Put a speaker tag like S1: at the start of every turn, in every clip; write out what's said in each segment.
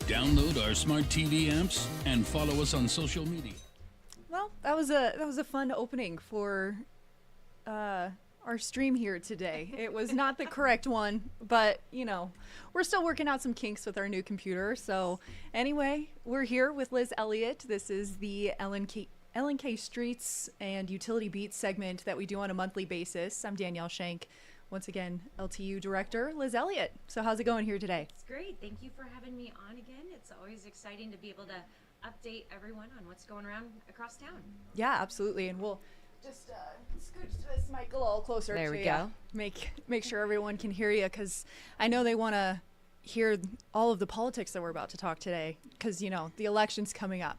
S1: Download our smart TV apps and follow us on social media.
S2: Well, that was a fun opening for our stream here today. It was not the correct one, but we're still working out some kinks with our new computer. So anyway, we're here with Liz Elliot. This is the LNK Streets and Utility Beats segment that we do on a monthly basis. I'm Danielle Shenk. Once again, LTU Director Liz Elliot. So how's it going here today?
S3: It's great. Thank you for having me on again. It's always exciting to be able to update everyone on what's going around across town.
S2: Yeah, absolutely. And we'll just scooch this mic a little closer.
S3: There we go.
S2: Make sure everyone can hear you, because I know they want to hear all of the politics that we're about to talk today, because the election's coming up.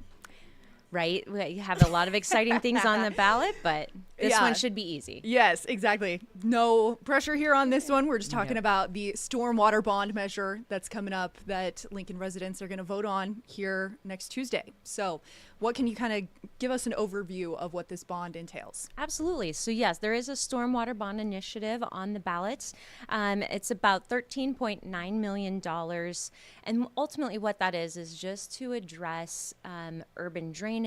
S3: Right? We have a lot of exciting things on the ballot, but this one should be easy.
S2: Yes, exactly. No pressure here on this one. We're just talking about the Stormwater Bond measure that's coming up that Lincoln residents are going to vote on here next Tuesday. So what can you kind of give us an overview of what this bond entails?
S3: Absolutely. So yes, there is a Stormwater Bond initiative on the ballot. It's about $13.9 million. And ultimately what that is just to address urban drainage,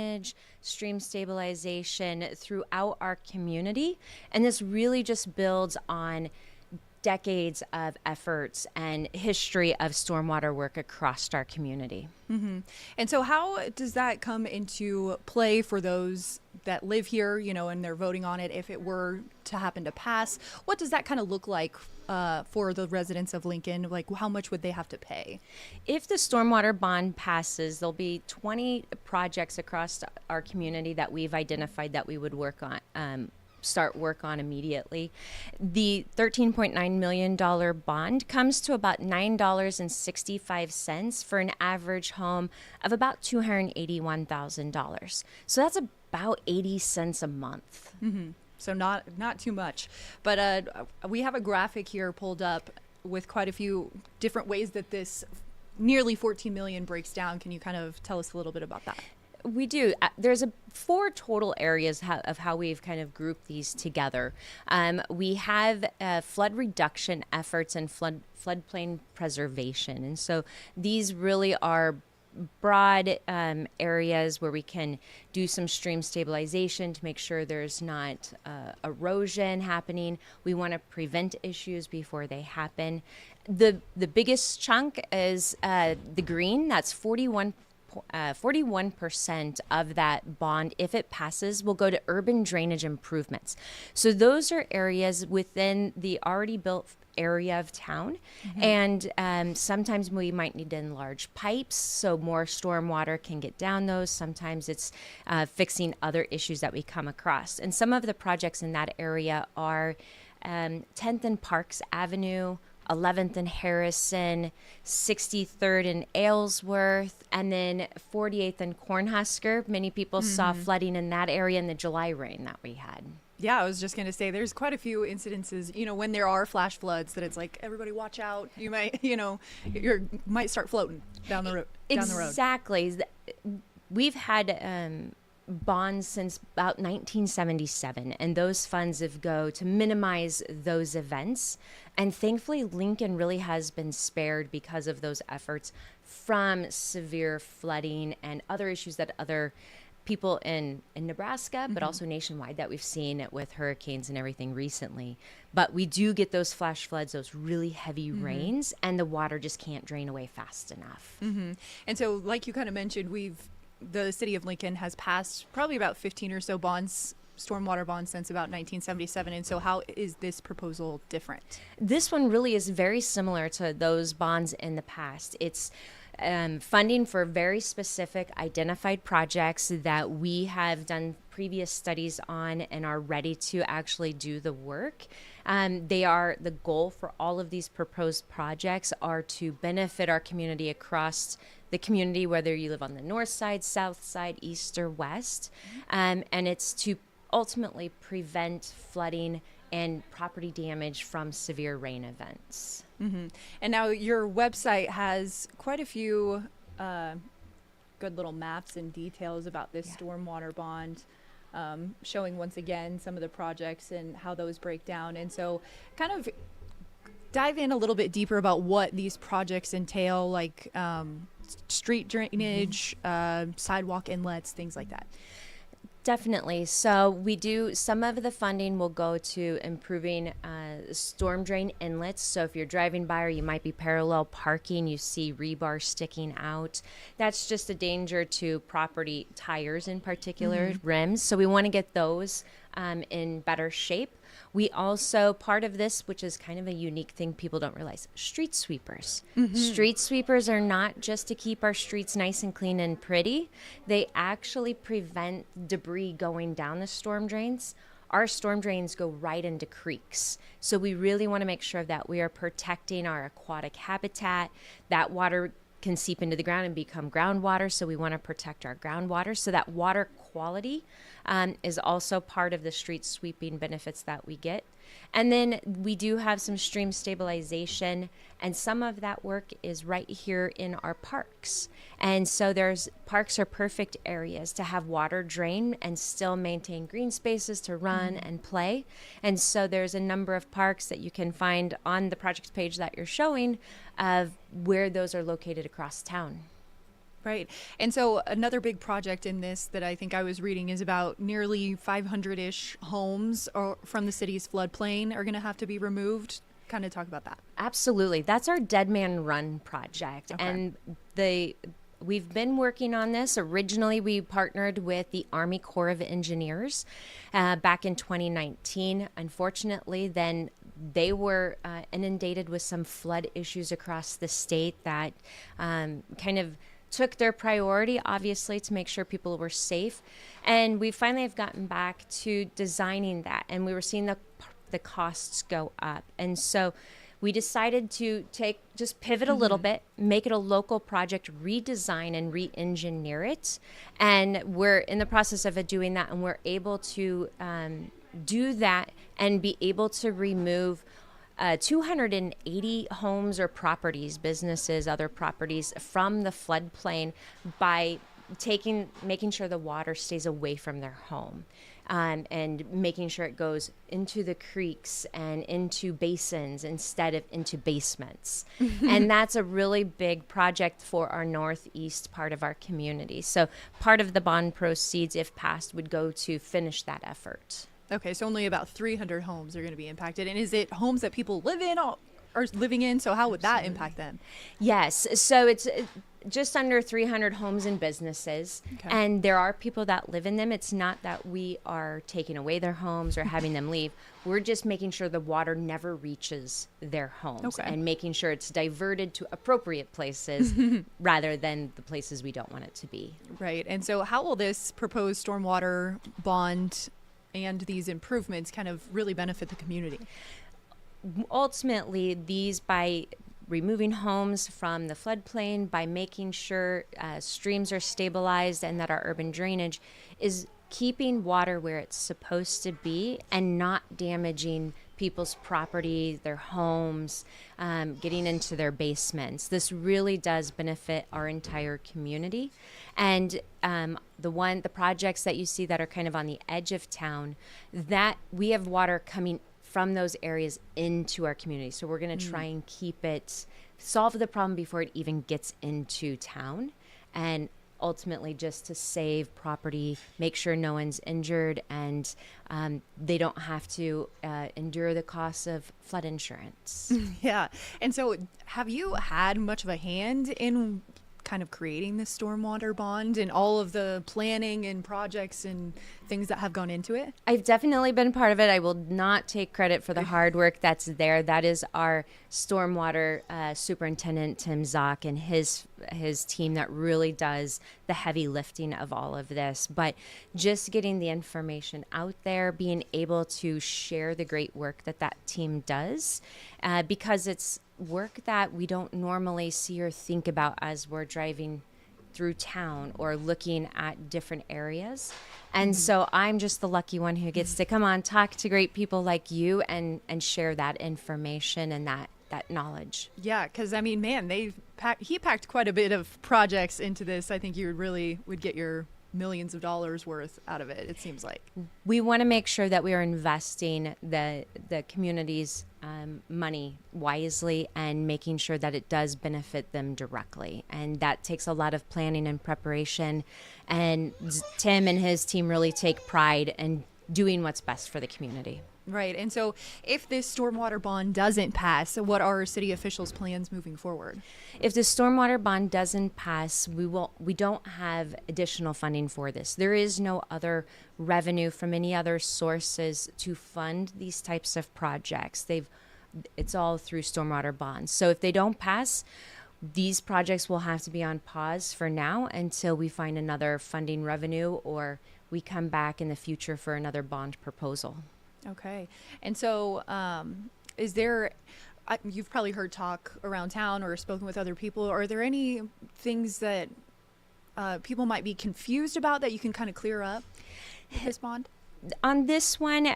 S3: stream stabilization throughout our community. And this really just builds on decades of efforts and history of stormwater work across our community.
S2: Mm-hmm. And so how does that come into play for those that live here, and they're voting on it if it were to happen to pass? What does that kind of look like for the residents of Lincoln? Like, how much would they have to pay?
S3: If the stormwater bond passes, there'll be 20 projects across our community that we've identified that we would work on. Start work on immediately. The $13.9 million bond comes to about $9.65 for an average home of about $281,000. So that's about 80 cents a month.
S2: Mm-hmm. So not too much. But we have a graphic here pulled up with quite a few different ways that this nearly 14 million breaks down. Can you kind of tell us a little bit about that?
S3: We do. There's 4 total areas of how we've kind of grouped these together. We have flood reduction efforts and floodplain preservation. And so these really are broad areas where we can do some stream stabilization to make sure there's not erosion happening. We want to prevent issues before they happen. The biggest chunk is the green. That's 41% of that bond, if it passes, will go to urban drainage improvements. So those are areas within the already built area of town. Mm-hmm. And sometimes we might need to enlarge pipes so more storm water can get down those. Sometimes it's fixing other issues that we come across. And some of the projects in that area are 10th and Parks Avenue, 11th and Harrison, 63rd and Aylesworth, and then 48th and Cornhusker. Many people saw flooding in that area in the July rain that we had.
S2: Yeah, I was just going to say there's quite a few incidences, when there are flash floods, that it's like, everybody watch out. You might, might start floating down the road.
S3: Exactly. We've had bonds since about 1977, and those funds have go to minimize those events. And thankfully, Lincoln really has been spared because of those efforts from severe flooding and other issues that other people in Nebraska, but also nationwide that we've seen with hurricanes and everything recently. But we do get those flash floods, those really heavy rains, and the water just can't drain away fast enough.
S2: Mm-hmm. And so, like you kind of mentioned, the city of Lincoln has passed probably about 15 or so stormwater bonds since about 1977. And so how is this proposal different?
S3: This one really is very similar to those bonds in the past. It's funding for very specific identified projects that we have done previous studies on and are ready to actually do the work. The goal for all of these proposed projects are to benefit our community across the community, whether you live on the north side, south side, east, or west. And it's to ultimately prevent flooding and property damage from severe rain events.
S2: Mm-hmm. And now your website has quite a few good little maps and details about this stormwater bond, showing once again some of the projects and how those break down. And so kind of dive in a little bit deeper about what these projects entail, like street drainage, sidewalk inlets, things like that?
S3: Definitely. So we do, some of the funding will go to improving storm drain inlets. So if you're driving by or you might be parallel parking, you see rebar sticking out. That's just a danger to property tires in particular, rims. So we want to get those in better shape. We also, part of this, which is kind of a unique thing people don't realize, street sweepers. Street sweepers are not just to keep our streets nice and clean and pretty. They actually prevent debris going down the storm drains. Our storm drains go right into creeks. So we really want to make sure that we are protecting our aquatic habitat. That water can seep into the ground and become groundwater. So we want to protect our groundwater. So that water quality is also part of the street sweeping benefits that we get. And then we do have some stream stabilization, and some of that work is right here in our parks. And so parks are perfect areas to have water drain and still maintain green spaces to run and play. And so there's a number of parks that you can find on the projects page that you're showing of where those are located across town.
S2: Right. And so another big project in this that I think I was reading is about nearly 500-ish homes from the city's floodplain are going to have to be removed. Kind of talk about that.
S3: Absolutely. That's our Dead Man Run project.
S2: Okay.
S3: And we've been working on this. Originally, we partnered with the Army Corps of Engineers back in 2019. Unfortunately, then they were inundated with some flood issues across the state that kind of took their priority, obviously, to make sure people were safe. And we finally have gotten back to designing that, and we were seeing the costs go up. And so we decided to just pivot a little bit, make it a local project, redesign and re-engineer it. And we're in the process of doing that, and we're able to do that and be able to remove 280 homes or properties, businesses, other properties from the floodplain by making sure the water stays away from their home. And making sure it goes into the creeks and into basins instead of into basements. And that's a really big project for our northeast part of our community. So part of the bond proceeds, if passed, would go to finish that effort.
S2: Okay, so only about 300 homes are going to be impacted. And is it homes that people live in or living in? So how would that impact them?
S3: Yes. So it's just under 300 homes and businesses. Okay. And there are people that live in them. It's not that we are taking away their homes or having them leave. We're just making sure the water never reaches their homes and making sure it's diverted to appropriate places rather than the places we don't want it to be.
S2: Right. And so how will this proposed stormwater bond and these improvements kind of really benefit the community?
S3: Ultimately, these, by removing homes from the floodplain, by making sure streams are stabilized and that our urban drainage is keeping water where it's supposed to be and not damaging people's property, their homes, getting into their basements. This really does benefit our entire community. And the projects that you see that are kind of on the edge of town, that we have water coming from those areas into our community. So we're going to try and solve the problem before it even gets into town. And ultimately just to save property, make sure no one's injured, and they don't have to endure the costs of flood insurance.
S2: Yeah. And so have you had much of a hand in kind of creating this stormwater bond and all of the planning and projects and things that have gone into it?
S3: I've definitely been part of it. I will not take credit for the hard work that's there. That is our stormwater superintendent, Tim Zock, and his team that really does the heavy lifting of all of this. But just getting the information out there, being able to share the great work that team does, because it's work that we don't normally see or think about as we're driving through town or looking at different areas. And so I'm just the lucky one who gets to come on, talk to great people like you and share that information and that knowledge.
S2: Yeah, because I mean, man, he packed quite a bit of projects into this. I think you would get your millions of dollars worth out of it, it seems like.
S3: We want to make sure that we are investing the community's money wisely and making sure that it does benefit them directly. And that takes a lot of planning and preparation. And Tim and his team really take pride in doing what's best for the community.
S2: Right. And so if this stormwater bond doesn't pass, what are city officials' plans moving forward?
S3: If the stormwater bond doesn't pass, we don't have additional funding for this. There is no other revenue from any other sources to fund these types of projects. It's all through stormwater bonds. So if they don't pass, these projects will have to be on pause for now until we find another funding revenue or we come back in the future for another bond proposal.
S2: Okay. And so is there, you've probably heard talk around town or spoken with other people. Are there any things that people might be confused about that you can kind of clear up with this bond?
S3: On this one,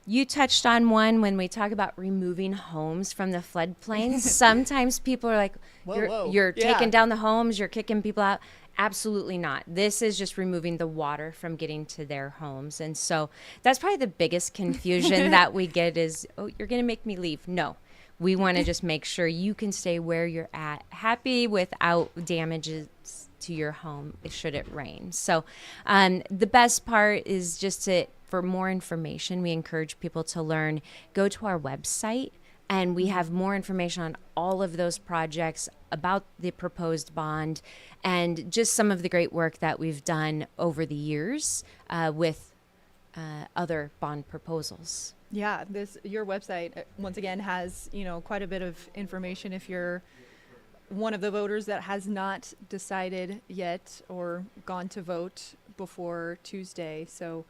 S3: you touched on one when we talk about removing homes from the floodplains. Sometimes people are like, you're taking down the homes, you're kicking people out. Absolutely not. This is just removing the water from getting to their homes. And so that's probably the biggest confusion that we get is, oh, you're going to make me leave. No, we want to just make sure you can stay where you're at, happy without damages to your home should it rain. So the best part is just for more information, we encourage people to learn, go to our website. And we have more information on all of those projects, about the proposed bond, and just some of the great work that we've done over the years with other bond proposals.
S2: Yeah, your website once again has quite a bit of information if you're one of the voters that has not decided yet or gone to vote before Tuesday. So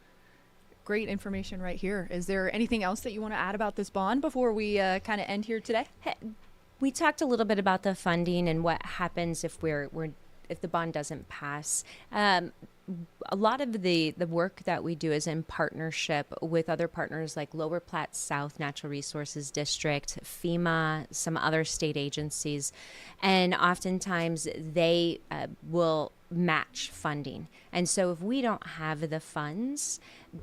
S2: great information right here. Is there anything else that you want to add about this bond before we kind of end here today?
S3: We talked a little bit about the funding and what happens if if the bond doesn't pass. A lot of the work that we do is in partnership with other partners like Lower Platte South Natural Resources District, FEMA, some other state agencies, and oftentimes they will match funding. And so if we don't have the funds,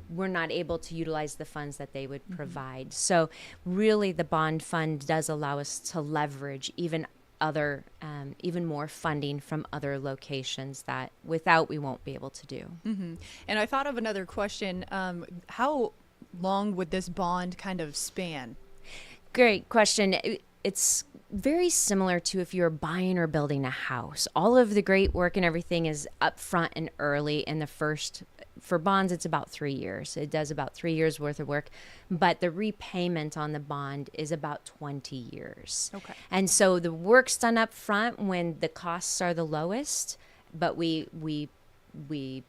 S3: we're not able to utilize the funds that they would provide. So really the bond fund does allow us to leverage even more funding from other locations that without we won't be able to do.
S2: And I thought of another question. How long would this bond kind of span?
S3: Great question. It's very similar to if you're buying or building a house. All of the great work and everything is up front and early in the first. For bonds, it's about 3 years. It does about 3 years worth of work, but the repayment on the bond is about 20 years.
S2: Okay.
S3: And so the work's done up front when the costs are the lowest, but we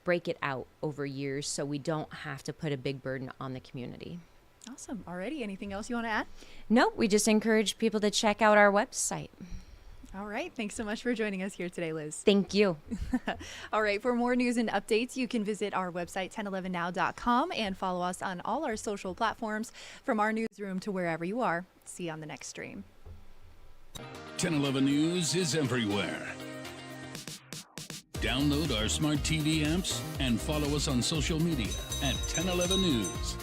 S3: break it out over years so we don't have to put a big burden on the community.
S2: Awesome. Alrighty. Anything else you want to add?
S3: No, we just encourage people to check out our website.
S2: All right. Thanks so much for joining us here today, Liz.
S3: Thank you.
S2: All right. For more news and updates, you can visit our website, 1011now.com, and follow us on all our social platforms from our newsroom to wherever you are. See you on the next stream.
S1: 1011 News is everywhere. Download our smart TV apps and follow us on social media at 1011 News.